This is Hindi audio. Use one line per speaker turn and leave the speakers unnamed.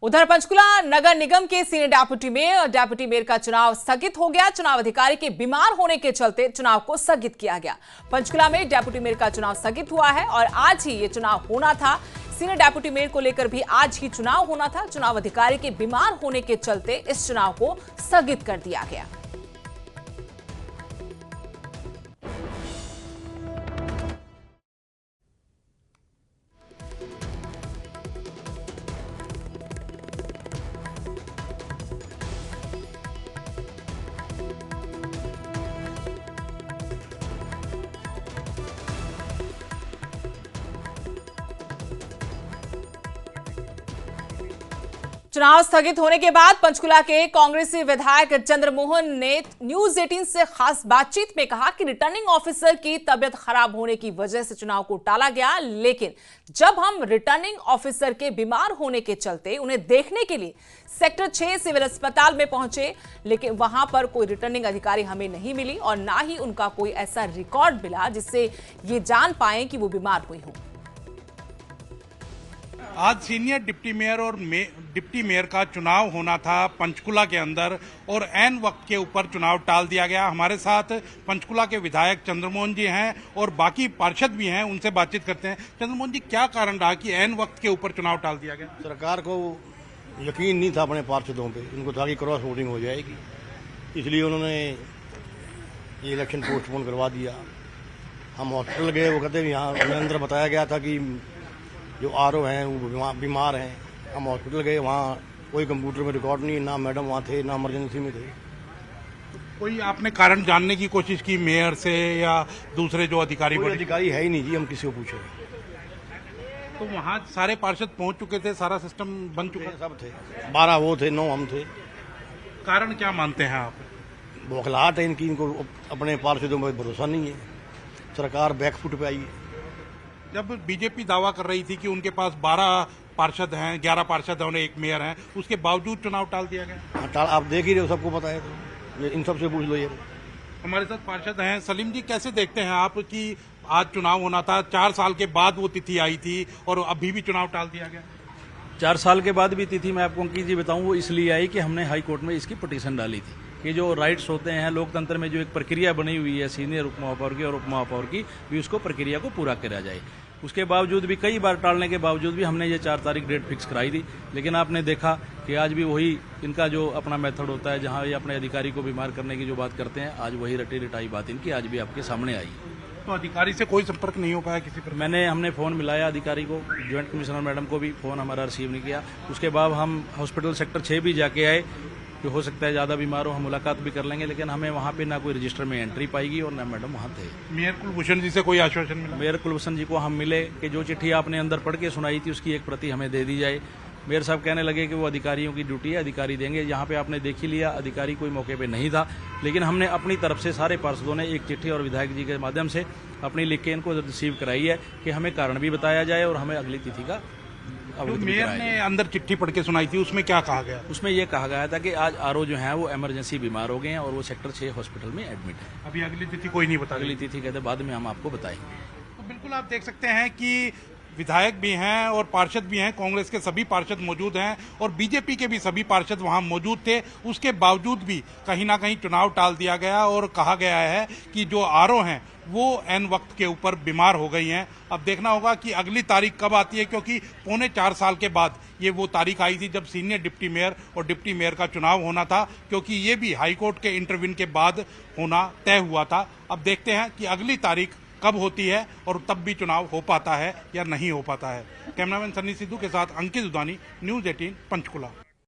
उधर पंचकुला नगर निगम के सीनियर डेप्यूटी मेयर का चुनाव स्थगित हो गया। चुनाव अधिकारी के बीमार होने के चलते चुनाव को स्थगित किया गया। पंचकुला में डेप्यूटी मेयर का चुनाव स्थगित हुआ है और आज ही ये चुनाव होना था। सीनियर डेप्यूटी मेयर को लेकर भी आज ही चुनाव होना था। चुनाव अधिकारी के बीमार होने के चलते इस चुनाव को स्थगित कर दिया गया। चुनाव स्थगित होने के बाद पंचकुला के कांग्रेसी विधायक चंद्रमोहन ने न्यूज 18 से खास बातचीत में कहा कि रिटर्निंग ऑफिसर की तबीयत खराब होने की वजह से चुनाव को टाला गया, लेकिन जब हम रिटर्निंग ऑफिसर के बीमार होने के चलते उन्हें देखने के लिए सेक्टर 6 सिविल अस्पताल में पहुंचे, लेकिन वहां पर कोई रिटर्निंग अधिकारी हमें नहीं मिली और ना ही उनका कोई ऐसा रिकॉर्ड मिला जिससे ये जान पाए कि वो बीमार हुई हों।
आज सीनियर डिप्टी मेयर और डिप्टी मेयर का चुनाव होना था पंचकुला के अंदर और ऐन वक्त के ऊपर चुनाव टाल दिया गया। हमारे साथ पंचकुला के विधायक चंद्रमोहन जी हैं और बाकी पार्षद भी हैं, उनसे बातचीत करते हैं। चंद्रमोहन जी, क्या कारण रहा कि ऐन वक्त के ऊपर चुनाव टाल दिया गया?
सरकार को यकीन नहीं था अपने पार्षदों पे, उनको था कि क्रॉस वोटिंग हो जाएगी, इसलिए उन्होंने ये इलेक्शन पोस्टपोन करवा दिया। हम हॉस्पिटल गए, वो कहते यहाँ अंदर बताया गया था कि जो आरओ हैं वो बीमार हैं। हम हॉस्पिटल गए, वहाँ कोई कंप्यूटर में रिकॉर्ड नहीं, ना मैडम वहाँ थे ना इमरजेंसी में थे।
कोई आपने कारण जानने की कोशिश की मेयर से या दूसरे जो अधिकारी?
कोई अधिकारी है ही नहीं जी, हम किसी को पूछे।
तो वहाँ सारे पार्षद पहुँच चुके थे, सारा सिस्टम बन चुका?
सब थे, 12 वो थे, 9 हम थे।
कारण क्या मानते हैं आप?
बौखलाहट है इनकी, इनको अपने पार्षदों में भरोसा नहीं है। सरकार बैकफुट पे आई है।
जब बीजेपी दावा कर रही थी कि उनके पास 12 पार्षद हैं, 11 पार्षद हैं और एक मेयर हैं, उसके बावजूद चुनाव टाल दिया गया।
आप देख ही रहे हो, सबको पता है, तो इन सबसे पूछ लो। ये
हमारे साथ पार्षद हैं। सलीम जी, कैसे देखते हैं आप कि आज चुनाव होना था, 4 साल के बाद वो तिथि आई थी और अभी भी चुनाव टाल दिया गया?
4 साल के बाद भी तिथि मैं आपको अंकित जी बताऊं, वो इसलिए आई कि हमने हाई कोर्ट में इसकी पिटीशन डाली थी कि जो राइट्स होते हैं लोकतंत्र में, जो एक प्रक्रिया बनी हुई है सीनियर उप महापौर की और उप महापौर की, भी उसको प्रक्रिया को पूरा करा जाए। उसके बावजूद भी, कई बार टालने के बावजूद भी हमने ये 4 तारीख डेट फिक्स कराई थी, लेकिन आपने देखा कि आज भी वही इनका जो अपना मेथड होता है, जहां ये अपने अधिकारी को बीमार करने की जो बात करते हैं, आज वही रटी रटाई बात इनकी आज भी आपके सामने आई।
तो अधिकारी से कोई संपर्क नहीं हो पाया किसी पर?
हमने फोन मिलाया अधिकारी को, ज्वाइंट कमिश्नर मैडम को भी फोन हमारा रिसीव नहीं किया। उसके बाद हम हॉस्पिटल सेक्टर 6 भी जाके आए कि हो सकता है ज़्यादा बीमार हो, हम मुलाकात भी कर लेंगे, लेकिन हमें वहाँ पे ना कोई रजिस्टर में एंट्री पाएगी और ना मैडम वहाँ थे।
मेयर कुलभूषण जी से कोई आश्वासन मिला?
मेयर कुलभूषण जी को हम मिले कि जो चिट्ठी आपने अंदर पढ़ के सुनाई थी उसकी एक प्रति हमें दे दी जाए। मेयर साहब कहने लगे कि वो अधिकारियों की ड्यूटी है, अधिकारी देंगे। यहाँ पे आपने देख ही लिया, अधिकारी कोई मौके पे नहीं था, लेकिन हमने अपनी तरफ से सारे पार्षदों ने एक चिट्ठी और विधायक जी के माध्यम से अपनी लिख के इनको रिसीव कराई है कि हमें कारण भी बताया जाए और हमें अगली तिथि का
मेयर ने अंदर चिट्ठी पढ़ के सुनाई थी, उसमें क्या कहा गया?
उसमें यह कहा गया था कि आज आरओ जो है वो इमरजेंसी बीमार हो गए हैं और वो सेक्टर 6 हॉस्पिटल में एडमिट है।
अभी अगली तिथि कोई नहीं बता?
अगली तिथि कहते बाद में हम आपको बताएंगे।
तो बिल्कुल आप देख सकते हैं कि विधायक भी हैं और पार्षद भी हैं, कांग्रेस के सभी पार्षद मौजूद हैं और बीजेपी के भी सभी पार्षद वहां मौजूद थे। उसके बावजूद भी कहीं ना कहीं चुनाव टाल दिया गया और कहा गया है कि जो आरओ हैं वो एन वक्त के ऊपर बीमार हो गई हैं। अब देखना होगा कि अगली तारीख कब आती है, क्योंकि 4.25 साल के बाद ये वो तारीख आई थी जब सीनियर डिप्टी मेयर और डिप्टी मेयर का चुनाव होना था, क्योंकि ये भी हाईकोर्ट के इंटरव्यू के बाद होना तय हुआ था। अब देखते हैं कि अगली तारीख कब होती है और तब भी चुनाव हो पाता है या नहीं हो पाता है। कैमरामैन सन्नी सिद्धू के साथ अंकित दुधानी, न्यूज 18 पंचकुला।